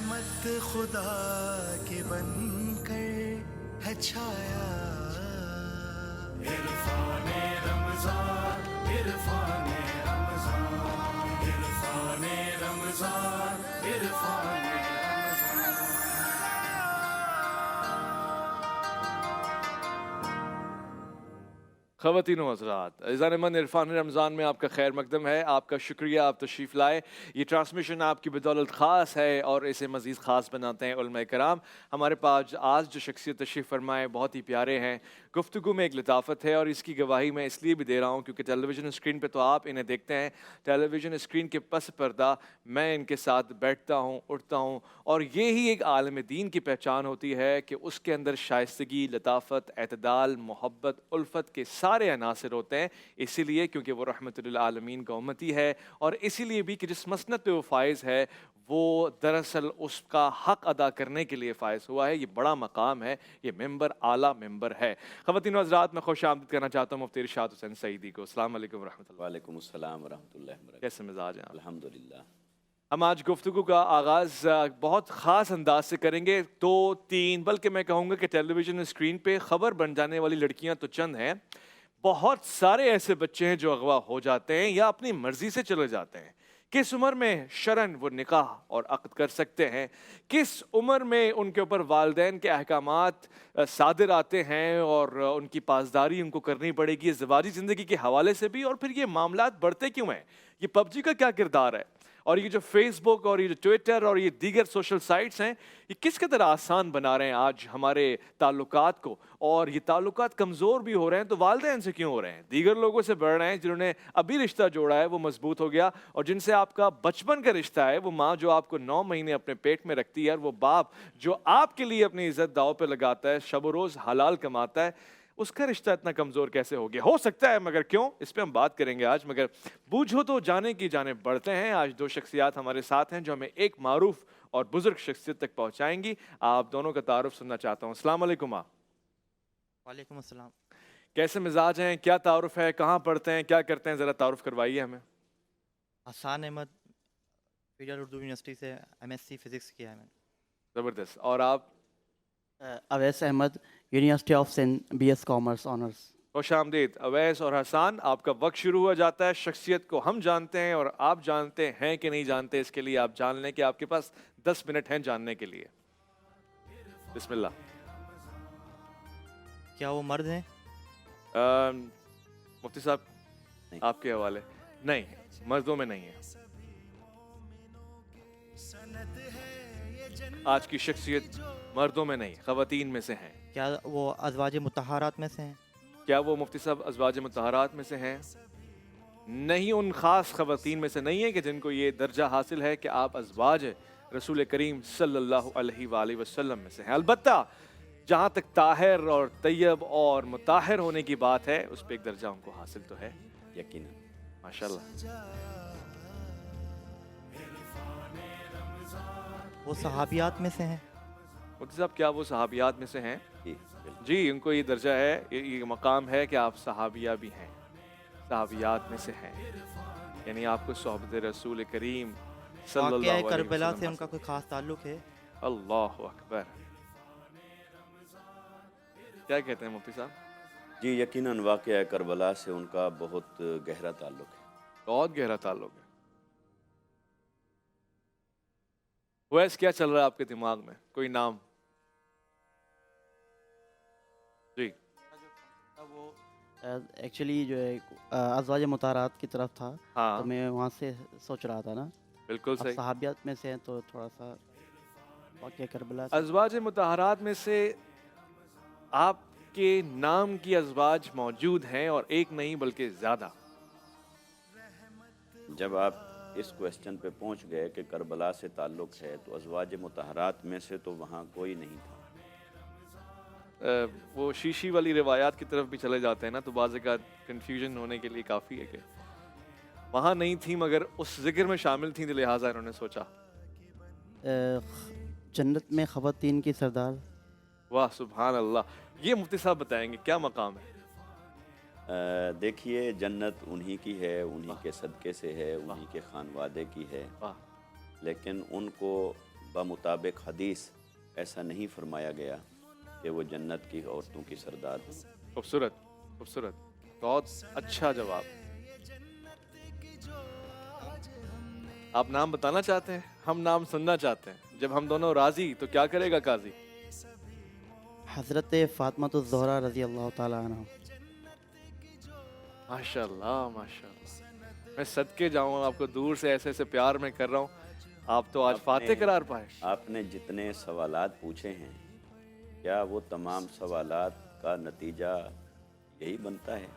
रहमत खुदा के बन कर है छाया। इरफाने रमजान, इरफाने रमजान, इरफाने रमजान, इरफाने ख़वातीन व हज़रात, अज़ीज़ान इरफ़ान रमज़ान में आपका खैर मक़दम है। आपका शुक्रिया, आप तशरीफ़ लाए। ये ट्रांसमिशन आपकी बदौलत ख़ास है और इसे मज़ीद ख़ास बनाते हैं उलमा कराम। हमारे पास आज जो शख्सियत तशरीफ़ फरमाए बहुत ही प्यारे हैं। गुफ्तगू में एक लताफ़त है और इसकी गवाही मैं इसलिए भी दे रहा हूँ क्योंकि टेलीविज़न स्क्रीन पर तो आप इन्हें देखते हैं, टेलीविज़न स्क्रीन के पस पर्दा मैं इनके साथ बैठता हूँ, उठता हूँ, और ये ही एक आलिम दीन की पहचान होती है कि उसके अंदर शाइस्तगी, लताफ़त, एतदाल, मोहब्बत, उल्फ़त के सारे अनासर होते हैं। इसीलिए क्योंकि वो रहमतुल्लिल आलमीन का उम्मती है, और इसीलिए भी कि जिस मसनद पे वो फ़ाइज़ है वो दरअसल उसका हक़ अदा करने के लिए फ़ाइज़ हुआ है। ये बड़ा मकाम है, ये मेंबर आला मेंबर है। ख़वातीन व हज़रात, मैं खुशामदीद करना चाहता हूँ मुफ्ती इरशाद हुसैन सईदी को। अस्सलाम वालेकुम व रहमतुल्लाह। वालेकुम अस्सलाम व रहमतुल्लाहि व बरकातहू। कैसे मिजाज हैं आप? अल्हम्दुलिल्लाह। हम आज गुफ्तगू का आगाज़ बहुत ख़ास अंदाज से करेंगे। 2-3 बल्कि मैं कहूँगा कि टेलीविज़न स्क्रीन पे ख़बर बन जाने वाली लड़कियाँ तो चंद हैं, बहुत सारे ऐसे बच्चे हैं जो अगवा हो जाते हैं या अपनी मर्ज़ी से चले जाते हैं। किस उम्र में शरन वो निकाह और अक़्द कर सकते हैं, किस उम्र में उनके ऊपर वालिदैन के अहकामात सादिर आते हैं और उनकी पासदारी उनको करनी पड़ेगी ज़िवाजी ज़िंदगी के हवाले से भी, और फिर ये मामलात बढ़ते क्यों हैं, ये पबजी का क्या किरदार है, और ये जो फेसबुक और ये जो ट्विटर और ये दीगर सोशल साइट्स हैं ये किस कदर आसान बना रहे हैं आज हमारे ताल्लुकात को, और ये ताल्लुकात कमज़ोर भी हो रहे हैं तो वालिदैन से क्यों हो रहे हैं, दीगर लोगों से बढ़ रहे हैं जिन्होंने अभी रिश्ता जोड़ा है वो मजबूत हो गया, और जिनसे आपका बचपन का रिश्ता है, वो माँ जो आपको 9 महीने अपने पेट में रखती है, और वो बाप जो आपके लिए अपनी इज़्ज़त दाव पे लगाता है, शब रोज़ हलाल कमाता है, उसका रिश्ता इतना कमज़ोर कैसे हो गया? हो सकता है मगर क्यों, इस पे हम बात करेंगे आज। मगर बूझो तो जाने की जानिब बढ़ते हैं। आज 2 शख्सियात हमारे साथ हैं जो हमें एक मारूफ और बुजुर्ग शख्सियत तक पहुंचाएंगी। आप दोनों का तारुफ सुनना चाहता हूँ। अस्सलाम वालेकुम। वालेकुम अस्सलाम। कैसे मिजाज हैं, क्या तारुफ है, कहाँ पढ़ते हैं, क्या करते हैं, ज़रा तारुफ करवाइए हमें। हसन अहमद, फेडरल उर्दू यूनिवर्सिटी से एमएससी फिज़िक्स किया है मैंने। ज़बरदस्त। और आप? Awais Ahmad, university of saint, BS commerce honours. खुश आमदीद अवैस और हसान। आपका वक्त शुरू हो जाता है। शख्सियत को हम जानते हैं और आप जानते हैं कि नहीं जानते, इसके लिए आप जान लें कि आपके पास 10 मिनट हैं जानने के लिए। बिस्मिल्लाह। क्या वो मर्द हैं? मुफ्ती साहब आपके हवाले। नहीं, मर्दों में नहीं है। आज की शख्सियत मर्दों में नहीं, ख़वातीन में से हैं। क्या वो अज़वाज मुतहरात में से हैं? क्या वो मुफ्ती साहब अज़वाज मुतहरात में से हैं? नहीं, उन ख़ास ख़वातीन में से नहीं है कि जिनको ये दर्जा हासिल है कि आप अज़वाज रसूल करीम सल्लल्लाहु अलैहि वसल्लम में से हैं। अलबत्ता जहाँ तक ताहिर और तैयब और मुताहिर होने की बात है, उस पर एक दर्जा उनको हासिल तो है यकीनन। माशाल्लाह। वो सहाबियात में से हैं? मुफ्ती साहब क्या वो सहाबियात में से हैं? जी बिल्कुल। जी, उनको ये दर्जा है, ये मकाम है कि आप सहाबिया भी हैं, सहाबियात में से हैं, यानी आपको सोहबत रसूल करीम सल्लल्लाहु अलैहि वसल्लम करबला से उनका कोई खास ताल्लुक है? अल्लाहु अकबर। क्या कहते हैं मुफ्ती साहब? जी यकीनन वाक़या करबला से उनका बहुत गहरा ताल्लुक है। बहुत गहरा ताल्लुक है। वैसे क्या चल रहा है आपके दिमाग में, कोई नाम? जी वो एक्चुअली जो है अज़वाज मुताहरात की तरफ था, हाँ, तो मैं वहाँ से सोच रहा था ना। बिल्कुल अब सही। सहाबियात में से हैं तो थोड़ा सा वाक़या करबला। अज़वाज मुतहरात में से आपके नाम की अज़वाज मौजूद हैं, और एक नहीं बल्कि ज़्यादा। जब आप इस क्वेश्चन पे पहुंच गए कि करबला से ताल्लुक है, तो अज़वाज मुतहरात में से तो वहाँ कोई नहीं था। वो शीशी वाली रिवायात की तरफ भी चले जाते हैं ना, तो बाज़ का कन्फ्यूजन होने के लिए काफ़ी है कि वहाँ नहीं थी मगर उस जिक्र में शामिल थी, तो लिहाजा इन्होंने सोचा। जन्नत में ख़वातीन की सरदार। वाह सुभान अल्लाह। ये मुफ्ती साहब बताएंगे क्या मकाम है? देखिए जन्नत उन्हीं की है, उन्हीं के सदक़े से है, उन्हीं के खानवादे की है, वाह। लेकिन उनको मुताबिक हदीस ऐसा नहीं फरमाया गया कि वो जन्नत की औरतों की सरदार हों। खूबसूरत, खूबसूरत, बहुत अच्छा जवाब। आप नाम बताना चाहते हैं? हम नाम सुनना चाहते हैं। जब हम दोनों राजी तो क्या करेगा काजी? हज़रत फ़ातिमा रज़ी अल्लाह ताला अन्हा। माशाल्लाह, माशाल्लाह। मैं सदके जाऊँ, आपको दूर से ऐसे ऐसे प्यार में कर रहा हूँ, आप तो आज फातेह करार पाए। आपने जितने सवालात पूछे हैं, क्या वो तमाम सवालात का नतीजा यही बनता है?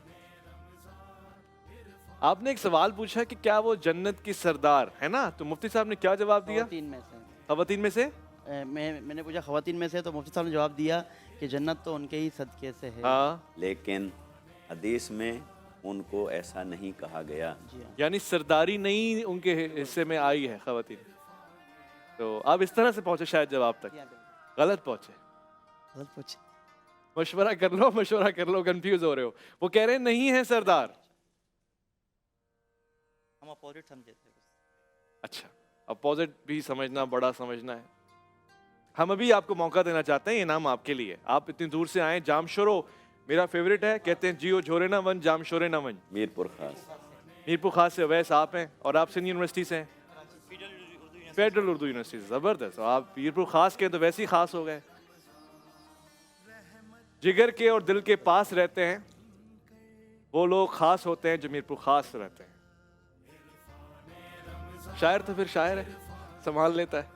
आपने एक सवाल पूछा कि क्या वो जन्नत की सरदार है ना, तो मुफ्ती साहब ने क्या जवाब दिया? ख़वातीन में से खवातीन में से? मैंने पूछा ख़वातीन में से, तो मुफ्ती साहब ने जवाब दिया कि जन्नत तो उनके ही सदक़े से है। हाँ, लेकिन हदीस में उनको ऐसा नहीं कहा गया। जी हाँ। यानी सरदारी नहीं उनके हिस्से में आई है खवातीन। तो आप इस तरह से पहुंचे शायद जवाब तक, जी हाँ, बिल्कुल। गलत पहुंचे। गलत पूछे। मशवरा कर लो, कंफ्यूज हो रहे हो। वो कह रहे हैं नहीं है सरदार। हम अपोजिट समझे थे बस। अच्छा, अपोजिट भी समझना बड़ा समझना है। हम अभी आपको मौका देना चाहते हैं, ये नाम आपके लिए। आप इतनी दूर से आए, जाम शोरो मेरा फेवरेट है, कहते हैं जियो झोरे ना वन, जाम शोरे ना वन। मीरपुर खास। मीरपुर खास से अवैस आप हैं, और आप सिंध यूनिवर्सिटी से हैं, फेडरल उर्दू यूनिवर्सिटी से। जबरदस्त। आप मीरपुर खास के हैं तो वैसे ही खास हो गए। जिगर के और दिल के पास रहते हैं वो लोग खास होते हैं जो मीरपुर खास रहते हैं। शायर तो फिर शायर है, संभाल लेता है।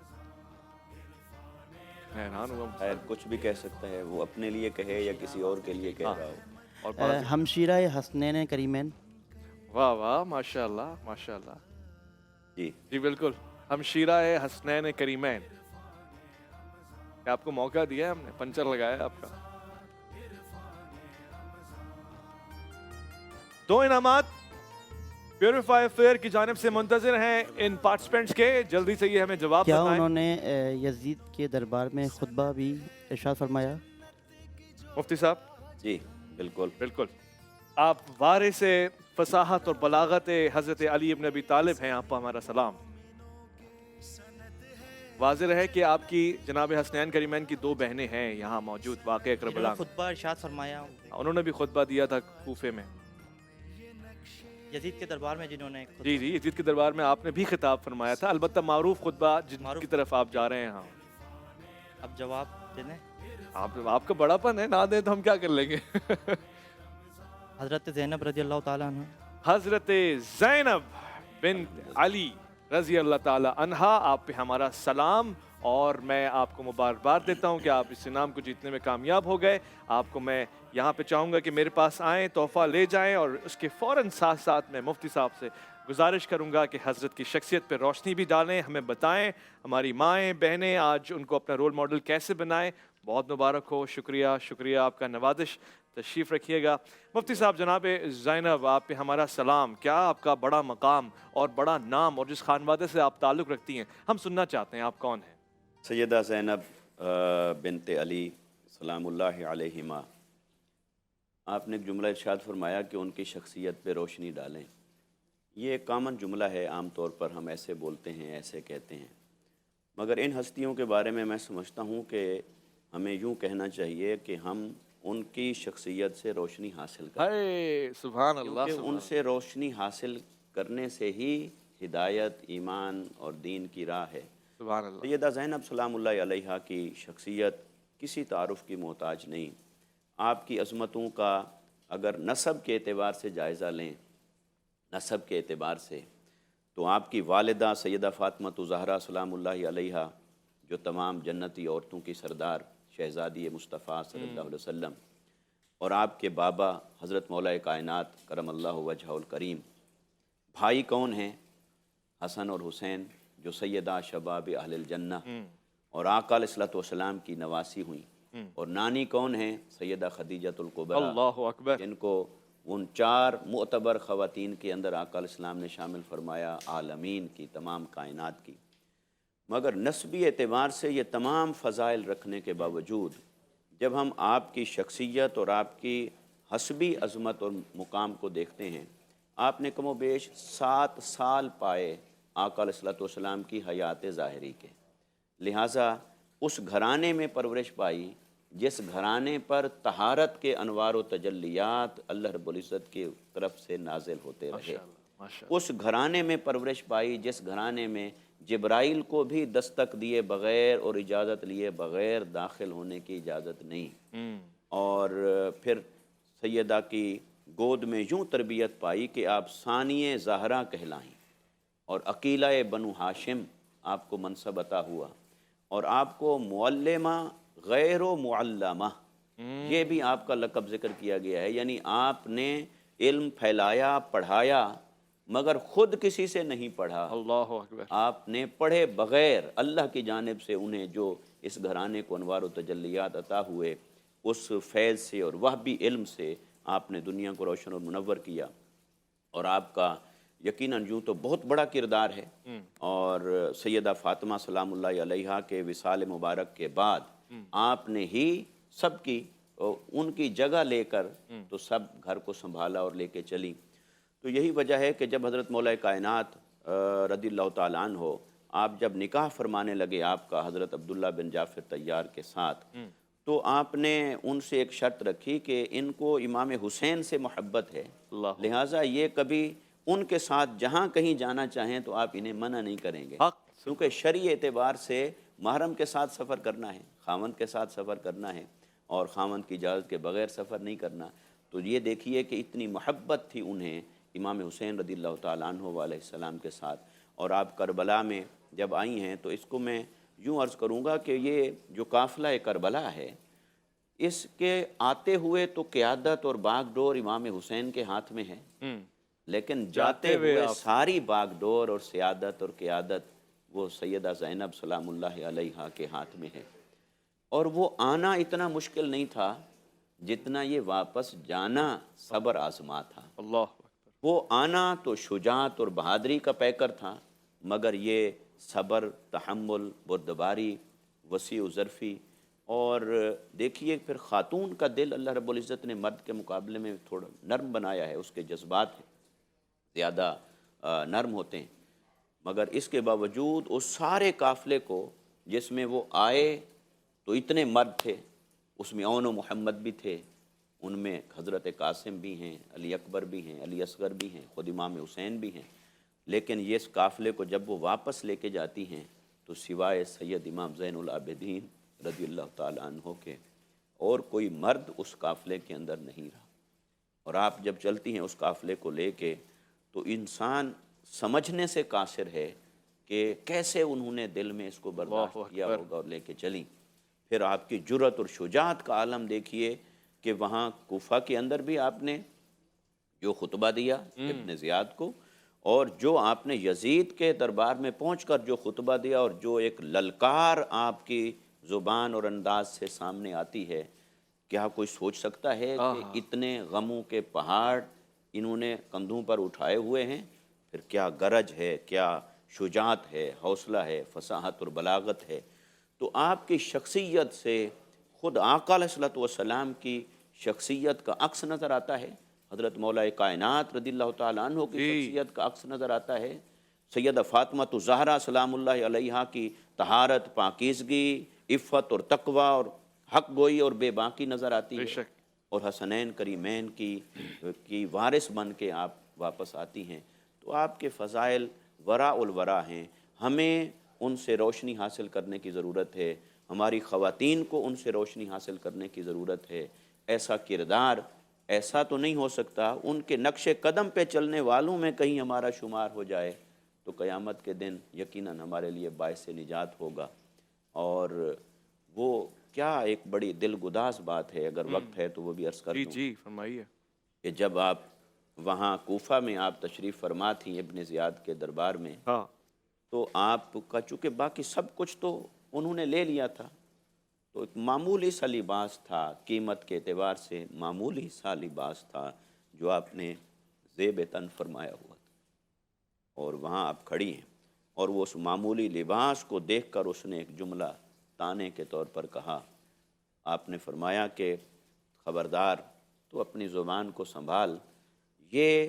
मैं हैरान हुआ। खैर कुछ भी कह सकता है, वो अपने लिए कहे या किसी और के लिए कह रहा हो। और बात- हमशीरा हसनैन करीमैन। वाह वाह, माशाल्लाह माशाल्लाह। जी जी बिल्कुल, हम शीरा है हसनैन करीमैन। आपको मौका दिया है हमने, पंचर लगाया आपका। दो इनामात प्योरीफायर फेयर की जानिब से मुंतजिर हैं इन पार्टिसिपेंट्स के। जल्दी से ये हमें जवाब क्या बताएं। उन्होंने यजीद के दरबार में खुतबा भी इरशाद फरमाया? मुफ्ती साहब? जी बिल्कुल। बिल्कुल। आप वारिस फसाहत और बलागत हज़रत अली इब्न अबी तालिब हैं, आपको हमारा सलाम। वाज़िह है कि आपकी जनाब हसनैन करीमैन की दो बहनें हैं यहाँ मौजूद वाक़े करबला जिन्होंने में। खुतबा इरशाद फरमाया उन्होंने भी खुतबा दिया था कूफे में। यजीद के दरबार में, जिन्होंने खुतबा- जी जी, यजीद के दरबार में आपने भी खिताब फरमाया था, अलबत्ता मारूफ खुतबा जिनकी तरफ आप जा रहे हैं। हाँ, अब जवाब देने। आपका बड़ापन है, ना दे तो हम क्या कर लेंगे। हज़रत ज़ैनब रज़ी अल्लाह ताला अन्हा। हजरत ज़ैनब बिन्त अली रजी अल्लाह ताला अन्हा, आप पे हमारा सलाम। और मैं आपको मुबारकबाद देता हूँ कि आप इस इनाम को जीतने में कामयाब हो गए। आपको मैं यहाँ पे चाहूँगा कि मेरे पास आएँ, तोहफ़ा ले जाएँ, और उसके फ़ौरन साथ साथ मैं मुफ्ती साहब से गुजारिश करूँगा कि हज़रत की शख्सियत पे रोशनी भी डालें, हमें बताएं हमारी माएँ बहनें आज उनको अपना रोल मॉडल कैसे बनाएं। बहुत मुबारक हो, शुक्रिया शुक्रिया, आपका नवाजिश। तशरीफ़ रखिएगा। मुफ्ती साहब, जनाब ज़ैनब, आप पे हमारा सलाम। क्या आपका बड़ा मकाम और बड़ा नाम, और जिस खानवादे से आप ताल्लुक़ रखती हैं, हम सुनना चाहते हैं, आप कौन हैं? सैयदा ज़ैनब बिनत अली सलामुल्लाह अलैहिमा, आपने एक जुमला इरशाद फरमाया कि उनकी शख्सियत पे रोशनी डालें। ये एक कॉमन जुमला है, आम तौर पर हम ऐसे बोलते हैं, ऐसे कहते हैं, मगर इन हस्तियों के बारे में मैं समझता हूँ कि हमें यूँ कहना चाहिए कि हम उनकी शख्सियत से रोशनी हासिल करें, हाय सुभान अल्लाह, क्योंकि सुभान उनसे रोशनी हासिल करने से ही हिदायत, ईमान और दीन की राह है। सुभान अल्लाह। सैयदा ज़ैनब सलामुल्लाह अलैहा की शख्सियत किसी तारुफ़ की मोहताज नहीं। आपकी अज़मतों का अगर नसब के एतबार से जायज़ा लें, नसब के एतबार से, तो आपकी वालिदा सैयदा फ़ातिमा ज़हरा सलामुल्लाह अलैहा, जो तमाम जन्नती औरतों की सरदार शहज़ादी मुस्तफ़ा सल्लल्लाहु अलैहि वसल्लम, और आपके बाबा हज़रत मौला कायनात करमल्लाहु वजहुल करीम, भाई कौन हैं? हसन और हुसैन, जो सैयदा शबाब अहलिल जन्नह और आका अलैहिस्सलातु वस्सलाम की नवासी हुई। और नानी कौन हैं? सैयदा खदीजतुल कुबरा, अल्लाहु अकबर। जिनको उन 4 मुअतबर ख़वातीन के अंदर आका अलैहिस्सलाम ने शामिल फरमाया, आलमीन की, तमाम कायनात की। मगर नस्बी एतबार से ये तमाम फ़ज़ाइल रखने के बावजूद जब हम आपकी शख्सियत और आपकी हसबी अज़मत और मुकाम को देखते हैं, आपने कमो बेश 7 साल पाए आका अलैहिस्सलातु वस्सलाम की हयात ज़ाहिरी के, لہٰذا اس گھرانے میں پرورش پائی جس گھرانے پر طہارت کے انوار و تجلیات اللہ رب العزت کی طرف سے نازل ہوتے رہے، اس گھرانے میں پرورش پائی جس گھرانے میں جبرائیل کو بھی دستک دیے بغیر اور اجازت لیے بغیر داخل ہونے کی اجازت نہیں، اور پھر سیدہ کی گود میں یوں تربیت پائی کہ آپ ثانیہ زہرا کہلائیں، اور عقیلہ بنو ہاشم آپ کو منصب عطا ہوا، اور آپ کو معلمہ غیر و معلمہ یہ بھی آپ کا لقب ذکر کیا گیا ہے، یعنی آپ نے علم پھیلایا، پڑھایا، مگر خود کسی سے نہیں پڑھا، اللہ اکبر، آپ نے پڑھے بغیر اللہ کی جانب سے انہیں جو اس گھرانے کو انوار و تجلیات عطا ہوئے اس فیض سے اور وہبی علم سے آپ نے دنیا کو روشن اور منور کیا، اور آپ کا یقیناً یوں تو بہت بڑا کردار ہے، اور سیدہ فاطمہ سلام اللہ علیہا کے وصال مبارک کے بعد آپ نے ہی سب کی ان کی جگہ لے کر تو سب گھر کو سنبھالا اور لے کے چلی۔ تو یہی وجہ ہے کہ جب حضرت مولا کائنات رضی اللہ تعالیٰ عنہ آپ جب نکاح فرمانے لگے آپ کا حضرت عبداللہ بن جعفر طیار کے ساتھ، تو آپ نے ان سے ایک شرط رکھی کہ ان کو امام حسین سے محبت ہے، لہٰذا یہ کبھی ان کے ساتھ جہاں کہیں جانا چاہیں تو آپ انہیں منع نہیں کریں گے، کیونکہ شرعی اعتبار سے محرم کے ساتھ سفر کرنا ہے، خاوند کے ساتھ سفر کرنا ہے، اور خاوند کی اجازت کے بغیر سفر نہیں کرنا۔ تو یہ دیکھیے کہ اتنی محبت تھی انہیں امام حسین رضی اللہ تعالیٰ عنہ علیہ السلام کے ساتھ، اور آپ کربلا میں جب آئی ہیں تو اس کو میں یوں عرض کروں گا کہ یہ جو قافلہ کربلا ہے اس کے آتے ہوئے تو قیادت اور باغ ڈور امام حسین کے ہاتھ میں ہے، لیکن جاتے ہوئے ساری باغ ڈور اور سیادت اور قیادت وہ سیدہ زینب سلام اللہ علیہا کے ہاتھ میں ہے، اور وہ آنا اتنا مشکل نہیں تھا جتنا یہ واپس جانا صبر آزما تھا۔ اللہ اکبر، وہ آنا تو شجاعت اور بہادری کا پیکر تھا، مگر یہ صبر، تحمل، بردباری، وسیع و ظرفی، اور دیکھیے پھر خاتون کا دل اللہ رب العزت نے مرد کے مقابلے میں تھوڑا نرم بنایا ہے، اس کے جذبات زیادہ نرم ہوتے ہیں، مگر اس کے باوجود اس سارے قافلے کو جس میں وہ آئے تو اتنے مرد تھے، اس میں اون و محمد بھی تھے، ان میں حضرت قاسم بھی ہیں، علی اکبر بھی ہیں، علی اصغر بھی ہیں، خود امام حسین بھی ہیں، لیکن یہ اس قافلے کو جب وہ واپس لے کے جاتی ہیں تو سوائے سید امام زین العابدین رضی اللہ تعالیٰ عنہ کے اور کوئی مرد اس قافلے کے اندر نہیں رہا، اور آپ جب چلتی ہیں اس قافلے کو لے کے تو انسان سمجھنے سے قاصر ہے کہ کیسے انہوں نے دل میں اس کو برداشت کیا ہوگا اور لے کے چلیں۔ پھر آپ کی جرأت اور شجاعت کا عالم دیکھیے کہ وہاں کوفہ کے اندر بھی آپ نے جو خطبہ دیا ابن زیاد کو، اور جو آپ نے یزید کے دربار میں پہنچ کر جو خطبہ دیا، اور جو ایک للکار آپ کی زبان اور انداز سے سامنے آتی ہے، کیا کوئی سوچ سکتا ہے کہ اتنے غموں کے پہاڑ انہوں نے کندھوں پر اٹھائے ہوئے ہیں؟ پھر کیا گرج ہے، کیا شجاعت ہے، حوصلہ ہے، فصاحت اور بلاغت ہے۔ تو آپ کی شخصیت سے خود آقا علیہ الصلوۃ والسلام کی شخصیت کا عکس نظر آتا ہے، حضرت مولا کائنات رضی اللہ تعالیٰ عنہ کی شخصیت کا عکس نظر آتا ہے، سیدہ فاطمہ الزہرا سلام اللہ علیہا کی طہارت، پاکیزگی، عفت اور تقوی اور حق گوئی اور بے باکی نظر آتی ہے، اور حسنین کریمین کی وارث بن کے آپ واپس آتی ہیں۔ تو آپ کے فضائل وراء الورا ہیں، ہمیں ان سے روشنی حاصل کرنے کی ضرورت ہے، ہماری خواتین کو ان سے روشنی حاصل کرنے کی ضرورت ہے۔ ایسا کردار ایسا تو نہیں ہو سکتا ان کے نقش قدم پہ چلنے والوں میں کہیں ہمارا شمار ہو جائے تو قیامت کے دن یقیناً ہمارے لیے باعث نجات ہوگا، اور وہ کیا ایک بڑی دل گداز بات ہے، اگر وقت ہے تو وہ بھی عرض کر دوں۔ جی فرمائیے۔ کہ جب آپ وہاں کوفہ میں آپ تشریف فرما تھیں ابن زیاد کے دربار میں، تو آپ کا چونکہ باقی سب کچھ تو انہوں نے لے لیا تھا، تو ایک معمولی سا لباس تھا، قیمت کے اعتبار سے معمولی سا لباس تھا جو آپ نے زیب تن فرمایا ہوا تھا، اور وہاں آپ کھڑی ہیں، اور وہ اس معمولی لباس کو دیکھ کر اس نے ایک جملہ تانے کے طور پر کہا۔ آپ نے فرمایا کہ خبردار تو اپنی زبان کو سنبھال، یہ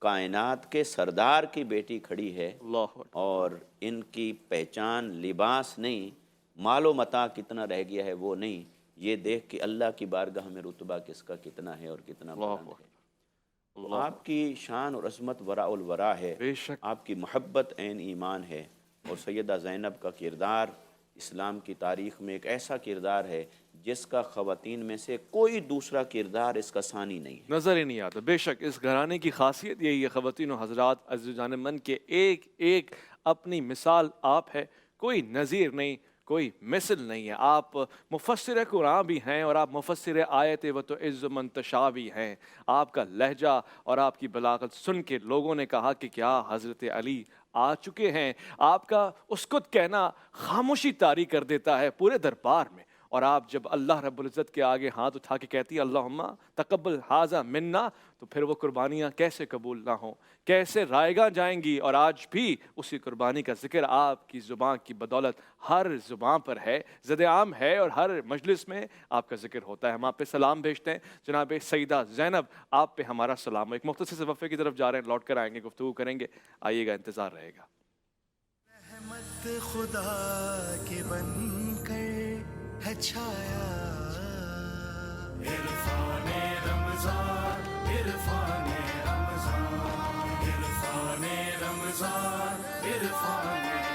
کائنات کے سردار کی بیٹی کھڑی ہے اللہ اور ان کی پہچان لباس نہیں، مال و متاع کتنا رہ گیا ہے وہ نہیں، یہ دیکھ کہ اللہ کی بارگاہ میں رتبہ کس کا کتنا ہے اور کتنا بلند ہے۔ آپ کی شان اور عظمت وراء الورا ہے، بے شک۔ آپ کی محبت عین ایمان ہے، اور سیدہ زینب کا کردار اسلام کی تاریخ میں ایک ایسا کردار ہے جس کا خواتین میں سے کوئی دوسرا کردار اس کا ثانی نہیں ہے۔ نظر ہی نہیں آتا۔ بے شک اس گھرانے کی خاصیت یہی ہے خواتین و حضرات عزیزان من کے ایک ایک اپنی مثال آپ ہے، کوئی نظیر نہیں، کوئی مثل نہیں ہے۔ آپ مفسر قرآن بھی ہیں اور آپ مفسر آیت و تعز من تشاء بھی ہیں۔ آپ کا لہجہ اور آپ کی بلاغت سن کے لوگوں نے کہا کہ کیا حضرت علی آ چکے ہیں۔ آپ کا اسکت کہنا خاموشی طاری کر دیتا ہے پورے دربار میں، اور آپ جب اللہ رب العزت کے آگے ہاتھ اٹھا کے کہتی اللہم تقبل ھذا منا، تو پھر وہ قربانیاں کیسے قبول نہ ہوں، کیسے رائیگاں جائیں گی۔ اور آج بھی اسی قربانی کا ذکر آپ کی زبان کی بدولت ہر زبان پر ہے، زد عام ہے، اور ہر مجلس میں آپ کا ذکر ہوتا ہے۔ ہم آپ پہ سلام بھیجتے ہیں جناب سیدہ زینب، آپ پہ ہمارا سلام۔ ایک مختصر سے وقفے کی طرف جا رہے ہیں، لوٹ کر آئیں گے، گفتگو کریں گے، آئیے گا، انتظار رہے گا۔ رحمت خدا کے بن کر ہے چھایا، عرفان رمضان، عرفان رمضان، عرفان رمضان، عرفان